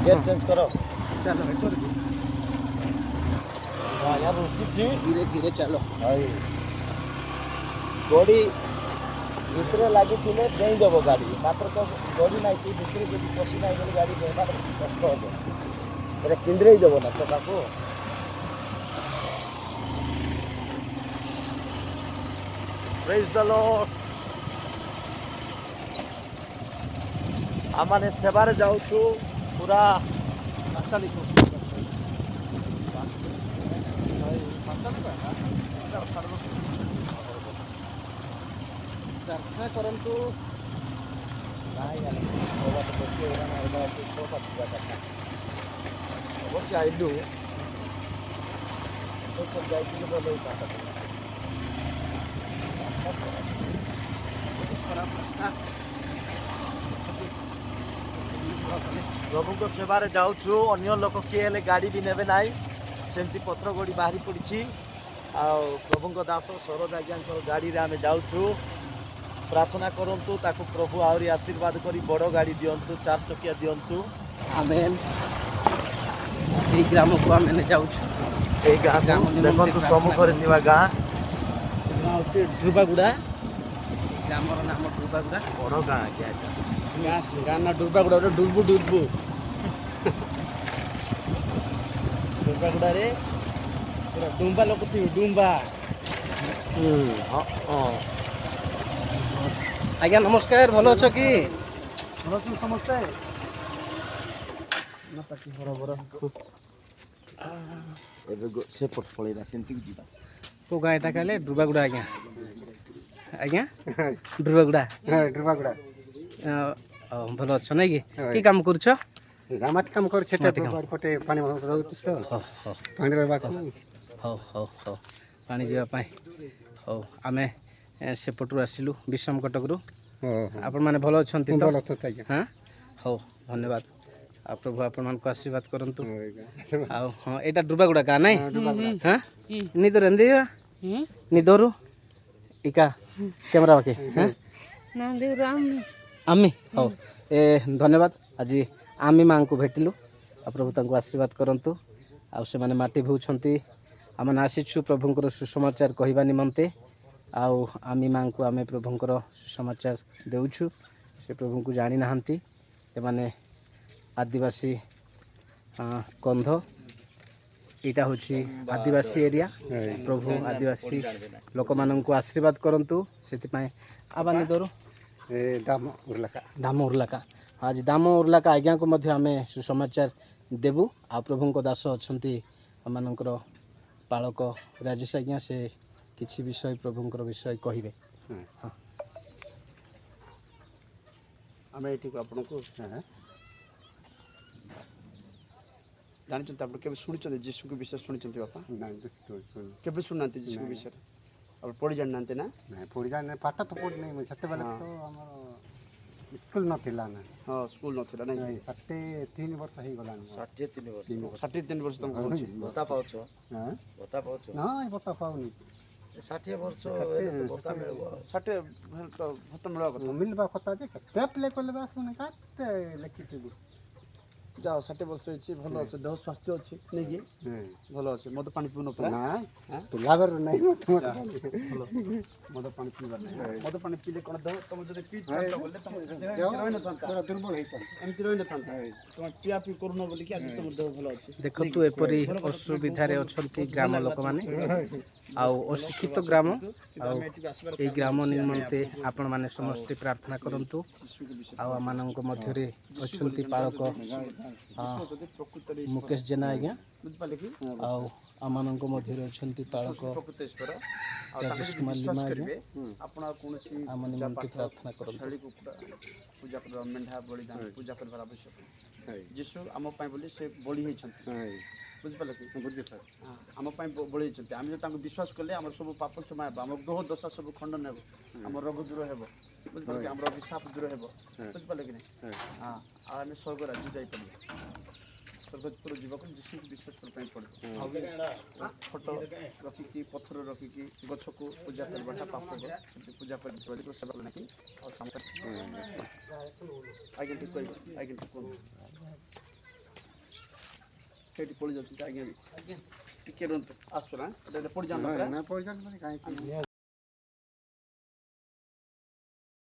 Get change करो। चलो हाँ यार रुकी थी। धीरे धीरे चलो। हाय गोड़ी ଭିତରେ ଲାଗିଥିଲେ ଦେଇଦେବ ଗାଡ଼ି ମାତ୍ର ତ ଗୋଡ଼ି ନାହିଁ ତୁ ଭିତରେ ଯଦି ପଶି ନାହିଁ ବୋଲି ଗାଡ଼ି ଦେବା କଷ୍ଟ ହେବ ଏଇଟା କିନ୍ଦିରେଇ ଦେବ ନା ଚକାକୁ। ପ୍ରେଜ୍ ଦ ଲର୍ଡ। ଆମମାନେ ସେବାରେ ଯାଉଛୁ ପୁରା प्रार्थना करंतु ଅବଶ୍ୟ ଆଇଲୁ ଯାଇଥିଲେ ଭଲ ହେଇଥାନ୍ତା। ପ୍ରଭୁଙ୍କ ସେବାରେ ଯାଉଛୁ ଅନ୍ୟ ଲୋକ କିଏ ହେଲେ ଗାଡ଼ି ବି ନେବେ ନାହିଁ ସେମିତି ପତ୍ର ଗୋଡ଼ି ବାହାରି ପଡ଼ିଛି ଆଉ ପ୍ରଭୁଙ୍କ ଦାସ ସରୋଜ ଆଜ୍ଞାଙ୍କର ଗାଡ଼ିରେ ଆମେ ଯାଉଛୁ। ପ୍ରାର୍ଥନା କରନ୍ତୁ ତାକୁ ପ୍ରଭୁ ଆହୁରି ଆଶୀର୍ବାଦ କରି ବଡ଼ ଗାଡ଼ି ଦିଅନ୍ତୁ 4 ଚକିଆ ଦିଅନ୍ତୁ। आमेन। এই গ্রামକୁ ଆମେ ଯାଉଛୁ। এই ଗାଁ ଦେଖନ୍ତୁ ସମ୍ମୁଖରେ ଥିବା ଗାଁ ହେଉଛି ଡୁବାଗୁଡ଼ା। ଗ୍ରାମର ନାମ ଡୁବାଗୁଡ଼ା। ବଡ଼ ଗାଁ ଆଜ୍ଞା ଗାଁ ନା ଡୁବାଗୁଡ଼ା ଗୋଟେ ଡୁଲବୁ ଡୁବାଗୁଡ଼ାରେ ପୁରା ଡୁମ୍ବା ଲୋକ ଥିବେ ଡୁମ୍ବା। ହଁ ହଁ ଆଜ୍ଞା ନମସ୍କାର ଭଲ ଅଛ କି? ଭଲ ଅଛନ୍ତି ସମସ୍ତେ। ଏବେ ସେପଟ ପଳେଇବା ସେମିତି ଯିବା। କେଉଁ ଗାଁ ଏଇଟା କହିଲେ? ଡୁବାଗୁଡ଼ା ଆଜ୍ଞା। ଆଜ୍ଞା ଡୁବାଗୁଡ଼ା। ଡୁବାଗୁଡ଼ା ଭଲ ଅଛ ନାଇଁ କି? କି କାମ କରୁଛ? ମାଟି କାମ କରି ସେଟା ମାଟି କାମ। ପଟେ ପାଣି ରହୁଛି ତ ହଉ ହଉ ପାଣି ରହିବାକୁ ହଉ ହଉ ହଉ ପାଣି ଯିବା ପାଇଁ ହଉ ଆମେ ସେପଟରୁ ଆସିଲୁ ବିଷମ କଟକରୁ। ଆପଣମାନେ ଭଲ ଅଛନ୍ତି ତ? ଭଲ ଅଛନ୍ତି ଆଜ୍ଞା। ହଁ ହଉ ଧନ୍ୟବାଦ। ଆଉ ପ୍ରଭୁ ଆପଣମାନଙ୍କୁ ଆଶୀର୍ବାଦ କରନ୍ତୁ। ଆଉ ହଁ ଏଇଟା ଡୁବାଗୁଡ଼ା ଗାଁ ନାଇଁ? ହଁ ନିଦରୁ ଏମିତି ନିଦରୁ ଇକା କ୍ୟାମେରା ବାକି ଆମେ ହଉ ଧନ୍ୟବାଦ। ଆଜି ଆମେ ମାଆଙ୍କୁ ଭେଟିଲୁ ଆଉ ପ୍ରଭୁ ତାଙ୍କୁ ଆଶୀର୍ବାଦ କରନ୍ତୁ। ଆଉ ସେମାନେ ମାଟି ଭୋଉଛନ୍ତି। ଆମେ ଆସିଛୁ ପ୍ରଭୁଙ୍କର ସୁସମାଚାର କହିବା ନିମନ୍ତେ। ଆଉ ଆମେ ମାଆଙ୍କୁ ଆମେ ପ୍ରଭୁଙ୍କର ସୁସମାଚାର ଦେଉଛୁ। ସେ ପ୍ରଭୁଙ୍କୁ ଜାଣିନାହାନ୍ତି। ଏମାନେ ଆଦିବାସୀ କନ୍ଧ। ଏଇଟା ହେଉଛି ଆଦିବାସୀ ଏରିଆ। ପ୍ରଭୁ ଆଦିବାସୀ ଲୋକମାନଙ୍କୁ ଆଶୀର୍ବାଦ କରନ୍ତୁ। ସେଥିପାଇଁ ଆବାନିଦରୁ ଦାମ ଉର୍ଲାକା ଆଜି ଦାମ ଉର୍ଲାକା ଆଜ୍ଞାଙ୍କୁ ମଧ୍ୟ ଆମେ ସୁସମାଚାର ଦେବୁ। ଆଉ ପ୍ରଭୁଙ୍କ ଦାସ ଅଛନ୍ତି ଆମମାନଙ୍କର ପାଳକ ରାଜେଶ ଆଜ୍ଞା। ସେ କିଛି ବିଷୟ ପ୍ରଭୁଙ୍କର ବିଷୟ କହିବେ। ହଁ ଆମେ ଏଠିକୁ ଆପଣଙ୍କୁ ଜାଣିଛନ୍ତି ଆପଣ କେବେ ଶୁଣିଛନ୍ତି ଯୀଶୁଙ୍କ ବିଷୟରେ ଶୁଣିଛନ୍ତି ବାପା? କେବେ ଶୁଣିନାହାନ୍ତି ଯୀଶୁଙ୍କ ବିଷୟରେ? ଆପଣ ପଢ଼ି ଜାଣିନାହାନ୍ତି ନା? ନାଇଁ ପଢ଼ି ଜାଣିନାହିଁ ପାଠ ତ ପଢ଼ିନାହିଁ ମୁଁ ସେତେବେଳେ ତ ଆମର ସ୍କୁଲ ନଥିଲା ନା। ହଁ ସ୍କୁଲ ନଥିଲା ନାଇଁ 63 ବର୍ଷ ହେଇଗଲାଣି। 63 ବର୍ଷ ତମକୁ ହେଉଛି ଭତ୍ତା ପାଉଛ? ଭତ୍ତା ପାଉଛ? ନାଇଁ ଭତ୍ତା ପାଉନି। 60 ବର୍ଷ ଭତ୍ତା ମିଳିବ। 60 ଭତ୍ତା ମିଳିବା କଥା ମିଳିବା କଥା ଯେ କେତେ ଆପ୍ଲାଏ କଲେ ବା ଆସୁନି କେତେ ଲେଖିଥିବୁ। ଯାଅ 60 ବର୍ଷ ହେଇଛି ଭଲ ଅଛି ଦେହ ସ୍ୱାସ୍ଥ୍ୟ ଅଛି ନାଇକି ଭଲ ଅଛି। ମଦ ପାଣି ପିଉନ ପୁରା? ପିଲାବେଳୁ ନାହିଁ ମଦ ପାଣି ପିଇବା ନାହିଁ। ମଦ ପାଣି ପିଇଲେ କ'ଣ ଦେହ ତମେ ଯଦି ପିଇଥାନ୍ତ ବୋଲେ ତମ ରହିନଥାନ୍ତା ଦୁର୍ବଳ ହେଇଥାନ୍ତା ଏମିତି ରହିନଥାନ୍ତା। ତମେ ପିଆ ପିଇ କରୁନ ବୋଲିକି ଆଜି ତମ ଦେହ ଭଲ ଅଛି। ଦେଖନ୍ତୁ ଏପରି ଅସୁବିଧାରେ ଅଛନ୍ତି ଗ୍ରାମ ଲୋକମାନେ ଆଉ ଅଶିକ୍ଷିତ ଗ୍ରାମ। ଆଉ ଏଇ ଗ୍ରାମ ନିମନ୍ତେ ଆପଣମାନେ ସମସ୍ତେ ପ୍ରାର୍ଥନା କରନ୍ତୁ। ଆଉ ଆମମାନଙ୍କ ମଧ୍ୟରେ ଅଛନ୍ତି ପାଳକ ମୁକେଶ ଜେନା ଆଜ୍ଞା। ଆଉ ଆମମାନଙ୍କ ମଧ୍ୟରେ ଅଛନ୍ତି ପାଳକ ରାଜେଶ କୁମାର ଲିମା ଆଜ୍ଞା। ଆପଣ କୌଣସି ଆମ ନିମନ୍ତେ ପ୍ରାର୍ଥନା କରନ୍ତୁ। ଛେଳି କୁକୁଡ଼ା ପୂଜା କରିବା ମେଣ୍ଢା ବଳିଦାନ ପୂଜା କରିବାର ଆବଶ୍ୟକ। ଯୀଶୁ ଆମ ପାଇଁ ବୋଲି ସେ ବଳି ହେଇଛନ୍ତି। ବୁଝିପାରିଲେ କି? ବୁଝିପାରିଲେ ଆମ ପାଇଁ ବଳି ହେଇଛନ୍ତି। ଆମେ ଯଦି ତାଙ୍କୁ ବିଶ୍ୱାସ କଲେ ଆମର ସବୁ ପାପ କ୍ଷମା ହେବ। ଆମ ଗ୍ରହ ଦଶା ସବୁ ଖଣ୍ଡନ ହେବ। ଆମ ରୋଗ ଦୂର ହେବ। ବୁଝିପାରିଲେ କି? ଆମର ଅଭିଶାପ ଦୂର ହେବ। ବୁଝିପାରିଲେ କି ନାହିଁ? ହଁ ଆଉ ଆମେ ସ୍ୱର୍ଗ ରାଜ୍ୟ ଯାଇପାରିବା। ସ୍ୱର୍ଗପୁର ଯିବାକୁ ଯୀଶୁଙ୍କୁ ବିଶ୍ୱାସ କରିବା ପାଇଁ ପଡ଼ିବ। ଆଉ ଫଟୋ ରଖିକି ପଥର ରଖିକି ଗଛକୁ ପୂଜା କରିବାଟା ପାପ ହେବ। ସେମିତି ପୂଜା କରିବା ସେବା ନାହିଁ। ଆଉ ଆଜ୍ଞା ଟିକେ କହିବେ ଆଜ୍ଞା ଟିକେ କୁହନ୍ତୁ। ସେଇଠି ପଳେଇ ଯାଉଛନ୍ତି ଆଜ୍ଞା ଟିକେ ରୁହନ୍ତୁ ଆସୁଛୁ ନା ପଡ଼ିଯାଉ